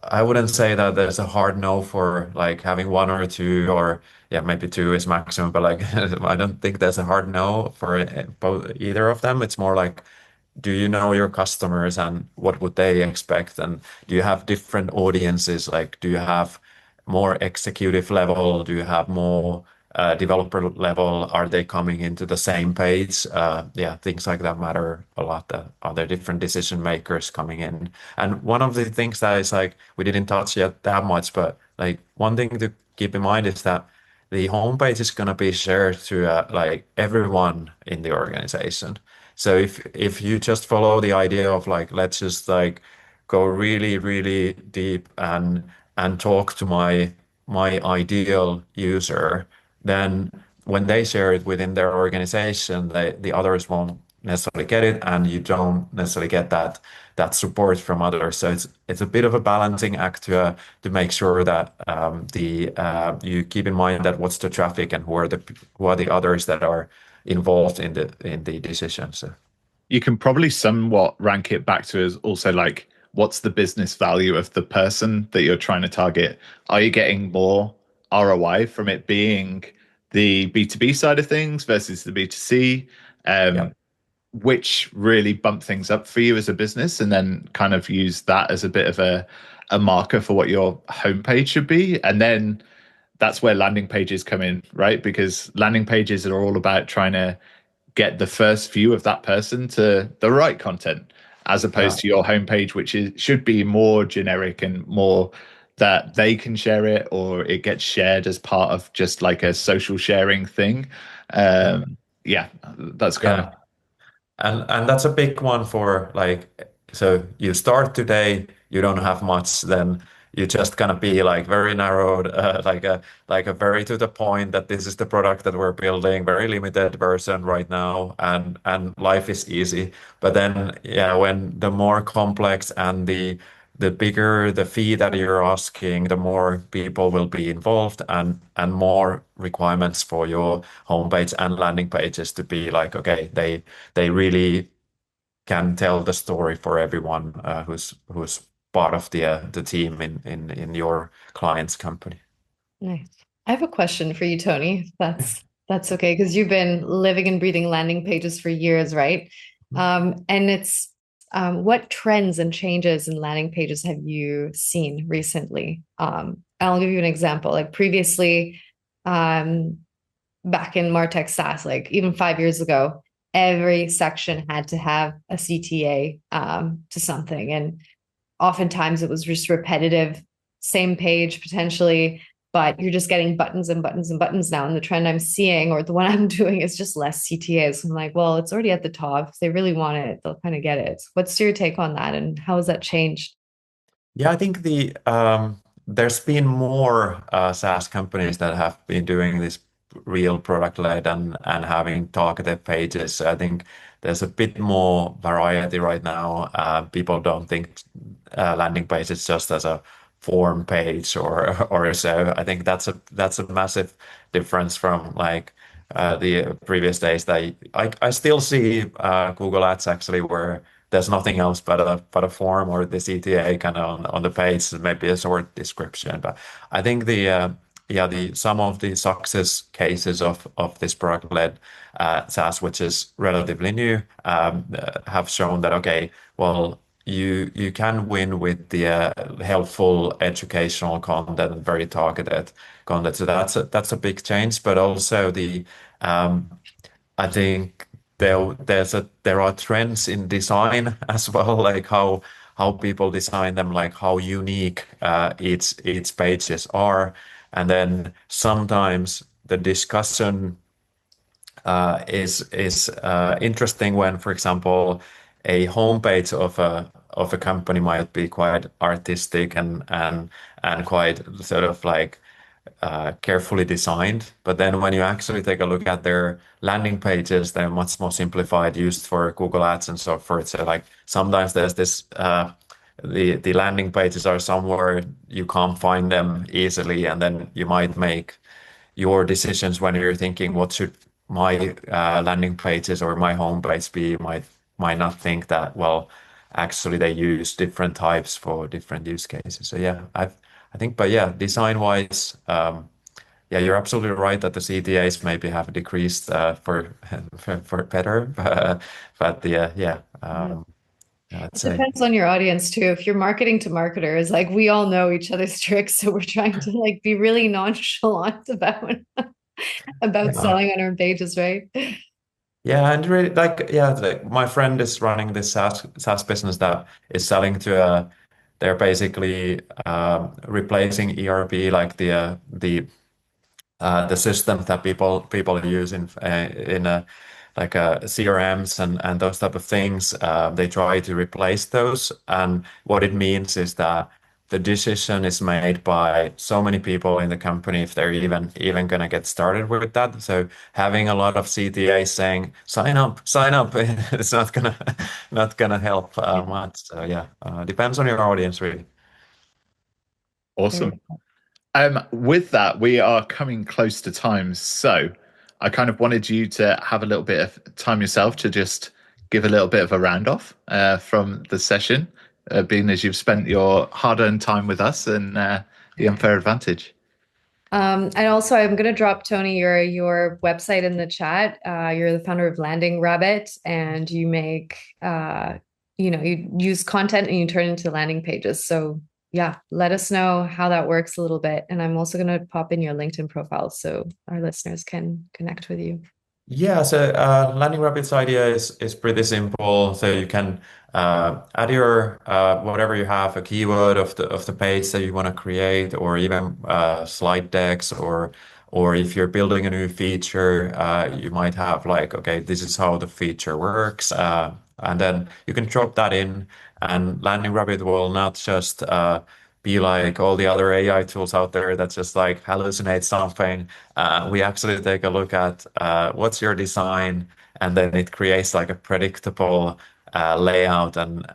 I wouldn't say that there's a hard no for like having one or two, or yeah, maybe two is maximum, but like I don't think there's a hard no for both either of them. It's more like, do you know your customers and what would they expect? And do you have different audiences? Like, do you have more executive level? Do you have more developer level? Are they coming into the same page? Yeah, things like that matter a lot. Are there different decision makers coming in? And one of the things that is like we didn't touch yet that much, but like one thing to keep in mind is that the homepage is going to be shared to like everyone in the organization. So if you just follow the idea of like let's just like go really really deep and talk to my ideal user, then when they share it within their organization, the others won't necessarily get it, and you don't necessarily get that support from others. So it's a bit of a balancing act to make sure that the you keep in mind that what's the traffic and who are the others that are involved in the decision. So You can probably somewhat rank it back to as also like what's the business value of the person that you're trying to target? Are you getting more ROI from it being the B2B side of things versus the B2C? yeah, Which really bump things up for you as a business, and then kind of use that as a bit of a marker for what your homepage should be. And then that's where landing pages come in, right? Because landing pages are all about trying to get the first view of that person to the right content, as yeah. opposed to your homepage, which should be more generic and more that they can share it, or it gets shared as part of just like a social sharing thing. Yeah. Yeah, that's kind of Yeah. And that's a big one for like, so you start today, you don't have much, then you just gonna be like very narrowed, like a very to the point that this is the product that we're building, very limited version right now, and life is easy. But then yeah, when the more complex and the bigger the fee that you're asking, the more people will be involved, and more requirements for your homepage and landing pages to be like, okay, they really can tell the story for everyone who's part of the team in your client's company. Nice. I have a question for you, Tony. That's okay, because you've been living and breathing landing pages for years, right? And it's What trends and changes in landing pages have you seen recently? I'll give you an example. Like previously, um, back in Martech SaaS, like even 5 years ago, every section had to have a CTA to something. And oftentimes it was just repetitive, same page potentially, but you're just getting buttons and buttons and buttons now. And the trend I'm seeing, or the one I'm doing, is just less CTAs. I'm like, well, it's already at the top. If they really want it, they'll kind of get it. What's your take on that, and how has that changed? Yeah, I think there's been more SaaS companies that have been doing this real product led and having targeted pages. I think there's a bit more variety right now. People don't think landing pages just as a form page or so. I think that's a massive difference from like the previous days. That I still see Google Ads actually where there's nothing else but a form or the CTA kind of on the page, maybe a short description. But I think the some of the success cases of this product led SaaS, which is relatively new, have shown that okay, well. You can win with the helpful educational content, very targeted content. So that's a big change, but also um, I think there are trends in design as well, like how people design them, like how unique each pages are, and then sometimes the discussion is interesting when, for example, a homepage of a company might be quite artistic and quite sort of like carefully designed. But then when you actually take a look at their landing pages, they're much more simplified, used for Google Ads and so forth. So like sometimes there's this the landing pages are somewhere you can't find them easily, and then you might make your decisions when you're thinking what should my landing pages or my homepage be. Might not think that well actually they use different types for different use cases. So yeah, I think, but yeah, design wise, yeah, you're absolutely right that the CTAs maybe have decreased for better, but yeah, I'd It say. depends on your audience too. If you're marketing to marketers, like we all know each other's tricks, so we're trying to like be really nonchalant about Yeah. selling on our pages, right? Yeah, and really, like, yeah, like my friend is running this SaaS business that is selling to they're basically replacing ERP, like the systems that people use in like CRMs and those type of things. They try to replace those, and what it means is that the decision is made by so many people in the company if they're even gonna get started with that. So having a lot of CTAs saying sign up, it's not gonna help much. So yeah, depends on your audience really. Awesome. With that, we are coming close to time. So I kind of wanted you to have a little bit of time yourself to just give a little bit of a round off from the session, being as you've spent your hard-earned time with us and the unfair advantage. And also, I'm going to drop Tony your website in the chat. You're the founder of LandingRabbit, and you make you use content and you turn it into landing pages. So yeah, let us know how that works a little bit. And I'm also going to pop in your LinkedIn profile so our listeners can connect with you. Yeah, so LandingRabbit's idea is pretty simple. So you can add your whatever you have, a keyword of the page that you want to create, or even slide decks, or if you're building a new feature, you might have like, okay, this is how the feature works, and then you can drop that in, and LandingRabbit will not just be like all the other AI tools out there that just like hallucinate something. We actually take a look at what's your design, and then it creates like a predictable layout, and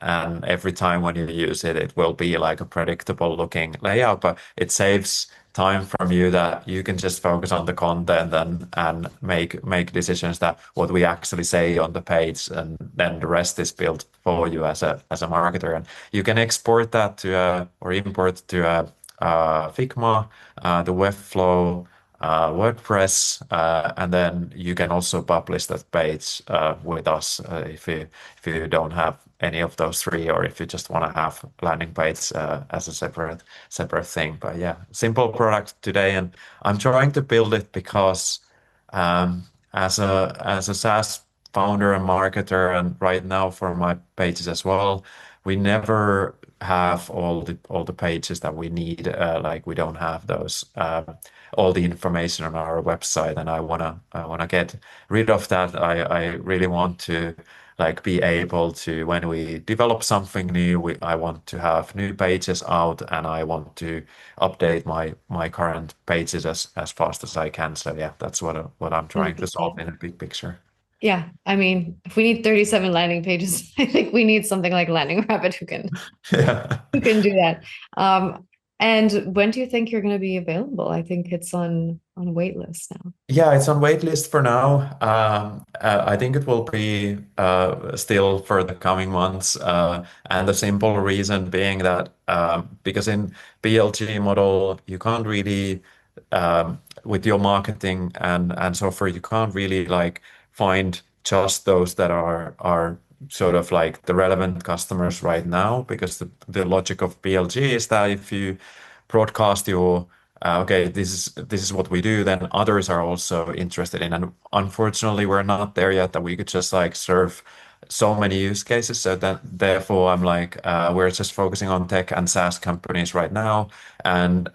every time when you use it, it will be like a predictable looking layout, but it saves time from you that you can just focus on the content and make decisions that what we actually say on the page, and then the rest is built for you as a marketer, and you can export that to or import to Figma, the Webflow WordPress, and then you can also publish that page with us if you don't have any of those three, or if you just want to have landing page as a separate thing. But yeah, simple product today, and I'm trying to build it because as a SaaS founder and marketer, and right now for my pages as well, we never have all the pages that we need. Like we don't have those all the information on our website, and I wanna get rid of that. I really want to like be able to, when we develop something new, I want to have new pages out, and I want to update my current pages as fast as I can. So yeah, that's what I'm trying to solve 100%. in a big picture. Yeah, I mean, if we need 37 landing pages, I think we need something like LandingRabbit Yeah. who can do that. And when do you think you're going to be available? I think it's on wait list now. Yeah, it's on wait list for now. I think it will be still for the coming months, and the simple reason being that because in BLG model you can't really with your marketing and so forth, you can't really like find just those that are sort of like the relevant customers right now, because the logic of BLG is that if you broadcast your okay, this is what we do, then others are also interested in. And unfortunately, we're not there yet that we could just like serve so many use cases. So that therefore, I'm like, we're just focusing on tech and SaaS companies right now, and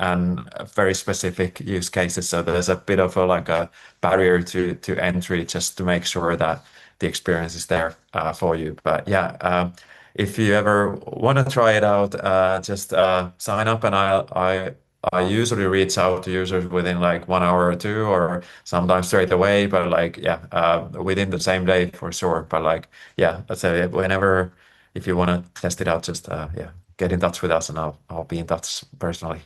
very specific use cases. So there's a bit of a like a barrier to entry, just to make sure that the experience is there for you. But yeah. If you ever want to try it out, just sign up, and I usually reach out to users within like 1 hour or two, or sometimes straight away. But like, yeah, within the same day for sure. But like, yeah, let's say whenever, if you want to test it out, just yeah, get in touch with us, and I'll be in touch personally.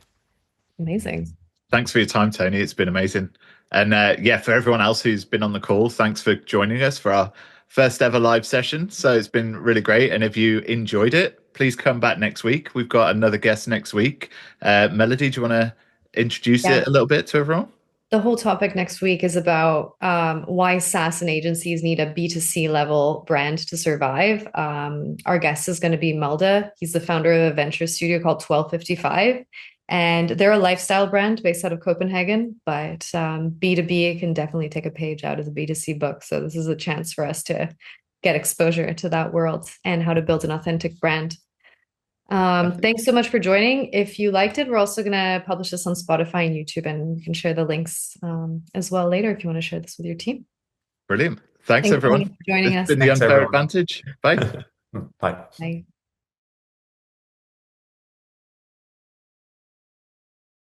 Amazing. Thanks for your time, Tony. It's been amazing. And yeah, for everyone else who's been on the call, thanks for joining us for our first ever live session. So it's been really great. And if you enjoyed it, please come back next week. We've got another guest next week. Melody, do you want to introduce Yeah. it a little bit to everyone? The whole topic next week is about why SaaS and agencies need a B2C level brand to survive. Our guest is going to be Malda. He's the founder of a venture studio called 1255. And they're a lifestyle brand based out of Copenhagen, but B2B can definitely take a page out of the B2C book. So this is a chance for us to get exposure to that world and how to build an authentic brand. Thanks so much for joining. If you liked it, we're also going to publish this on Spotify and YouTube, and you can share the links as well later if you want to share this with your team. Brilliant. Thanks Thanks, everyone. Tony, for joining It's us. been the Thanks, Unfair everyone. Advantage. Bye. Bye. Bye.